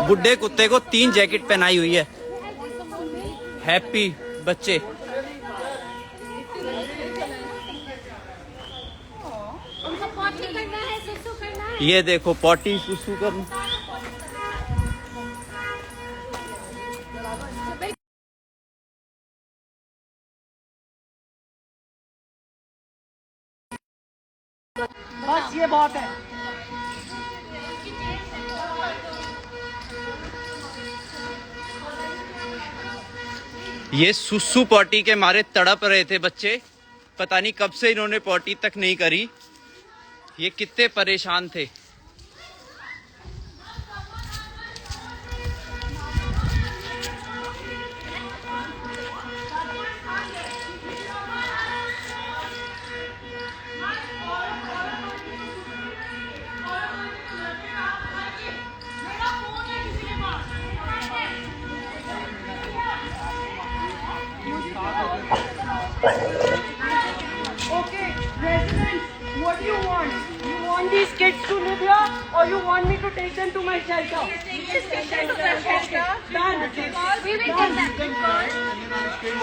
बुड्ढे कुत्ते को 3 जैकेट पहनाई हुई है। हैप्पी बच्चे। ये देखो पॉटी सुसु कर। बस ये बहुत है। ये सुसु पॉटी के मारे तड़प रहे थे बच्चे, पता नहीं कब से इन्होंने पॉटी तक नहीं करी। ये कितने परेशान थे। Okay, residents, what do you want? You want these kids to live here, or you want me to take them to my shelter? Please take them to the shelter. Done. We will take them.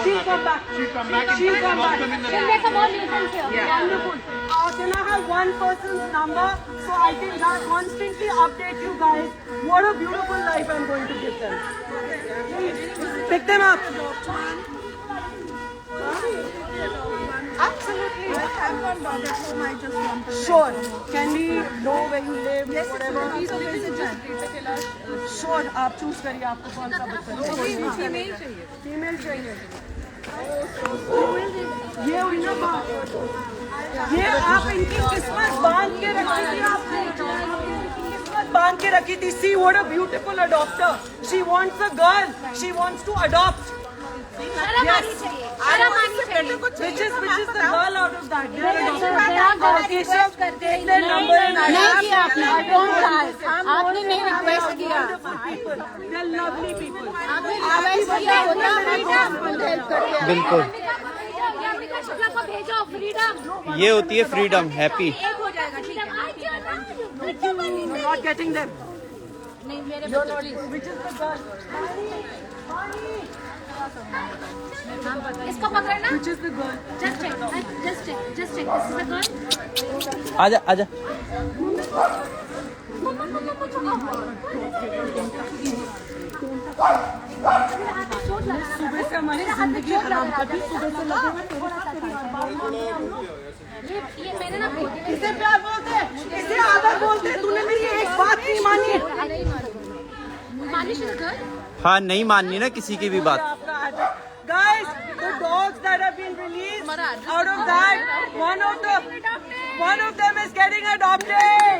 She'll come back. She'll come back. We'll make a more nuisance here. Wonderful. Can I have one person's number so I can constantly update you guys what a beautiful life I'm going to give them? Pick them up. Absolutely. I have one dog at home. I just want to. Sure. Can we know where you live? Yes, whatever. he's a visitor. Sure. आप choose करिए आपको कौन सा बच्चा चाहिए। Female चाहिए। ये हुई ना बात। ये आप इनकी किस्मत बांध के रखी थी आपने। किस्मत बांध के रखी थी। See what a beautiful adopter. She wants a girl. She wants to adopt. Yes. Which is the girl out of that? Take their number and आपने नहीं रिक्वेस्ट किया। They're lovely people. बिल्कुल भेजो फ्रीडम। ये होती है फ्रीडम। हैप्पी। एक हो जाएगा ठीक है। You're not getting them. नहीं मेरे You're not. Which is the girl? इसको पकड़ना। Which is the girl? Just check. Just check. This is the girl. आजा आजा। सुबह से हमारी जिंदगी हराम कर दी। सुबह से लगे ये मैंने ना इसे प्यार बोलते, इसे आदर बोलते। तूने मेरी एक बात नहीं मानी। मानिश इज गर्ल। हाँ नहीं माननी ना किसी की भी बात। Guys, the dogs that have been released, out of that, one of them is getting adopted.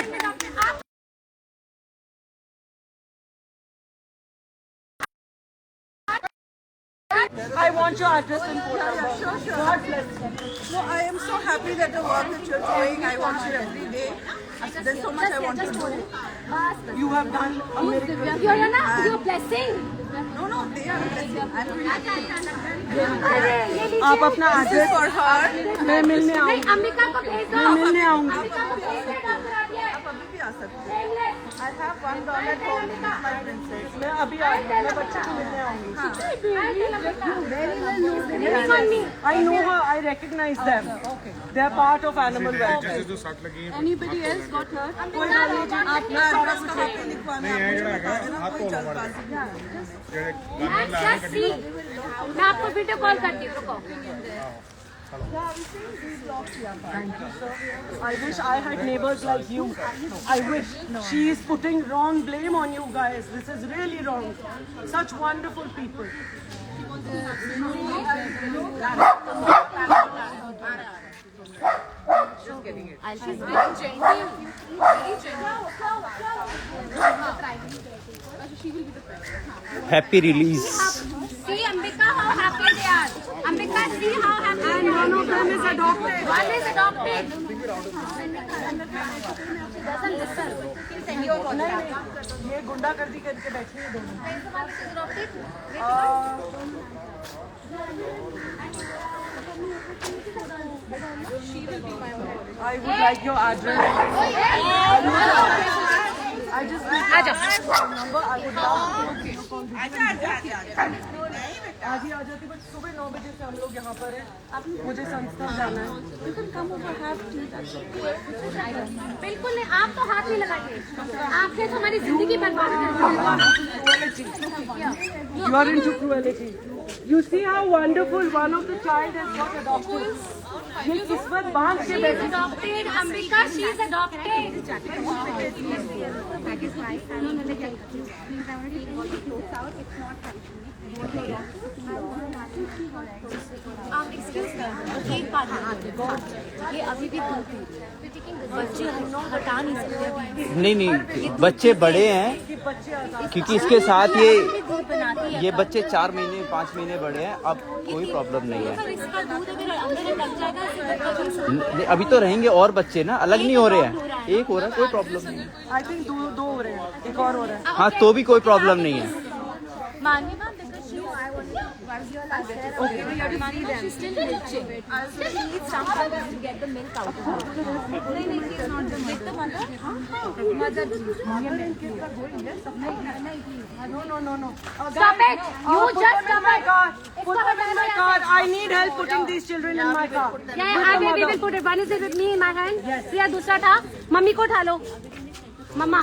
I want your address and phone number. Sure. God bless you. No, I am so happy that the work that you're doing. I watch it every day. There's so much I want to do. You have done a miracle. You're blessing. No, they are blessing. I'm आप अपना address for her. मैं मिलने आऊँगी। अंबिका को भेज दो। मैं मिलने आऊँगी। आप अभी भी आ सकते हैं। I have one dog at home. She's my princess. मैं अभी आ रही हूँ। मैं बच्चे को मिलने आऊँगी। I know her. I recognize them. They are part of animal welfare. Anybody else got hurt? कोई बात नहीं। आप ना थोड़ा सा लिखवाना। कोई जल्दबाजी नहीं। Just see. मैं आपको वीडियो कॉल करती हूँ। रुको। I wish I had neighbors like you. I wish. She is putting wrong blame on you guys. This is really wrong. Such wonderful people. Happy release. See Ambika, how happy they are. Ambika, see how happy And one of them is adopted. One is adopted. She doesn't listen. He'll send you a WhatsApp. ये गुंडागर्दी करके बैठी है दोनों। I would like your address. I just need your number. I would love to आज ही आ जाती, but सुबह 9 बजे से हम लोग यहाँ पर हैं। मुझे संस्था जाना है। बिल्कुल नहीं, आप तो हाथ नहीं लगाइए, आपने तो हमारी जिंदगी बर्बाद कर दी। You are into cruelty. You see how wonderful one of the child has got adopted. ये किस्मत बांध के बैठी। Adopted, Ambika, she is adopted. Excuse me, एक बात ये अभी भी बच्चे हटा नहीं सकते। नहीं बच्चे बड़े हैं, क्योंकि इसके साथ ये बच्चे 4 महीने 5 महीने बड़े हैं, अब कोई प्रॉब्लम नहीं है। इसका दूध अगर अंदर लग जाएगा, अभी तो रहेंगे और बच्चे ना, अलग नहीं हो रहे हैं, एक हो रहा है, कोई प्रॉब्लम नहीं है। I think दो हो रहे हैं, एक और हो रहा है। हाँ तो भी कोई प्रॉब्लम नहीं है। मानवी ma'am, because she was your last there. Okay, we have to see them. She's still milking. She needs someone to get the milk out of her. No, she's not the milk. The mother? Mother. No. Stop it! You just put them in my car. Put them in my car. I need help putting these children in my car. Yeah, we will put it. One is with me in my hand. Yes. या दूसरा था, mummy को उठा लो। मम्मा,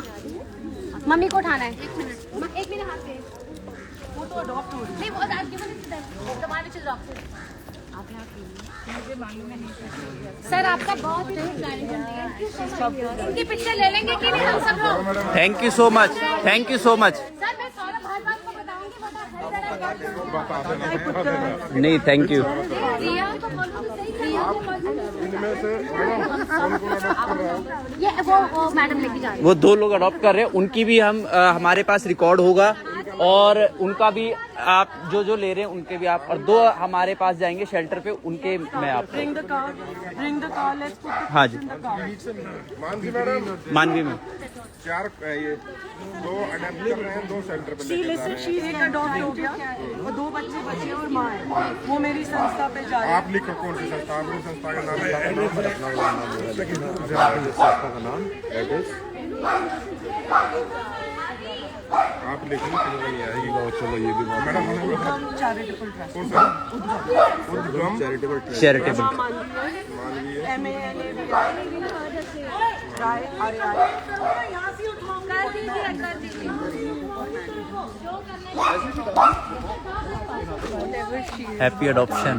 mummy को उठाना है। एक minute हाथ पे। वो तो अडॉप्ट हो रही है। नहीं, वो आज given it to them. The one which is adopted. Sir आपका बहुत इनकी पिक्चर ले लेंगे कि नहीं हम सब लोग? Thank you so much, thank you so much. Sir मैं सौरभ भारद्वाज को बताऊंगी, नहीं थैंक यू। ये वो मैडम लेके जा रही है। वो 2 लोग अडॉप्ट कर रहे हैं, उनकी भी हम हमारे पास रिकॉर्ड होगा, और उनका भी आप जो ले रहे हैं उनके भी आप, और 2 हमारे पास जाएंगे शेल्टर पे, उनके मैं आपको। Bring the car, let's put the हाँ जी। in the car. मानवी में 4 ये 2 अडॉप्ट कर रहे हैं, 2 सेंटर पे लेके जा रहे हैं। शी एक अडॉप्ट हो गया, और 2 बच्चे बचे और माँ है, वो मेरी संस्था पे जा रही है। आप लिखो कौन सी संस्था, अपनी संस्था का नाम आप लिखिए, नहीं आएगी। चलो ये भी मैडम चैरिटेबल ट्रस्ट। कौन सा उद्गम चैरिटेबल। मानवीय happy adoption.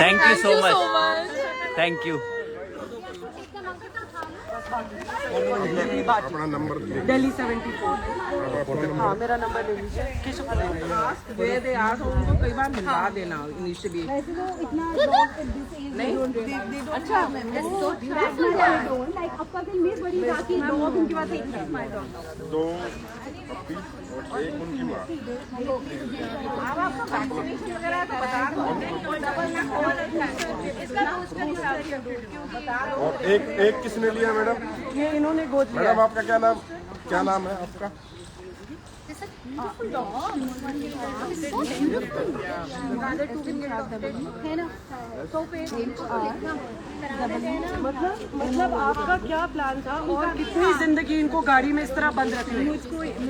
Thank you so much, thank you. अपना नंबर दिल्ली 74। हाँ मेरा नंबर ले लीजिए। दे आप उनको कई बार मिलवा देना इनिशियली। नहीं अच्छा आपका दिल में बड़ी राखी लोग उनके पास एक 2 पप्पी और 1 उनकी माँ। आपको वैक्सीनेशन वगैरह तो बता दो, डबल ना और एक किसने लिया मैडम? ये इन्होंने गोद लिया। मैडम आपका क्या नाम है आपका? है ना, तो मतलब आपका क्या प्लान था, और कितनी जिंदगी इनको गाड़ी में इस तरह बंद रखनी है?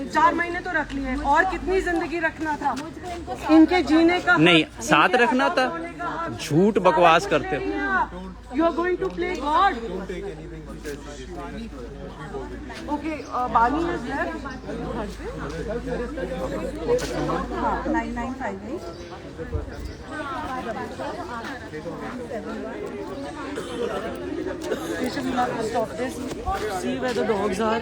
4 महीने तो रख लिए, और कितनी जिंदगी रखना था इनके जीने का? नहीं साथ रखना था, झूठ बकवास करते हो। You are going to play God. Okay Bani is there. 9958। We should stop this. See where the dogs are.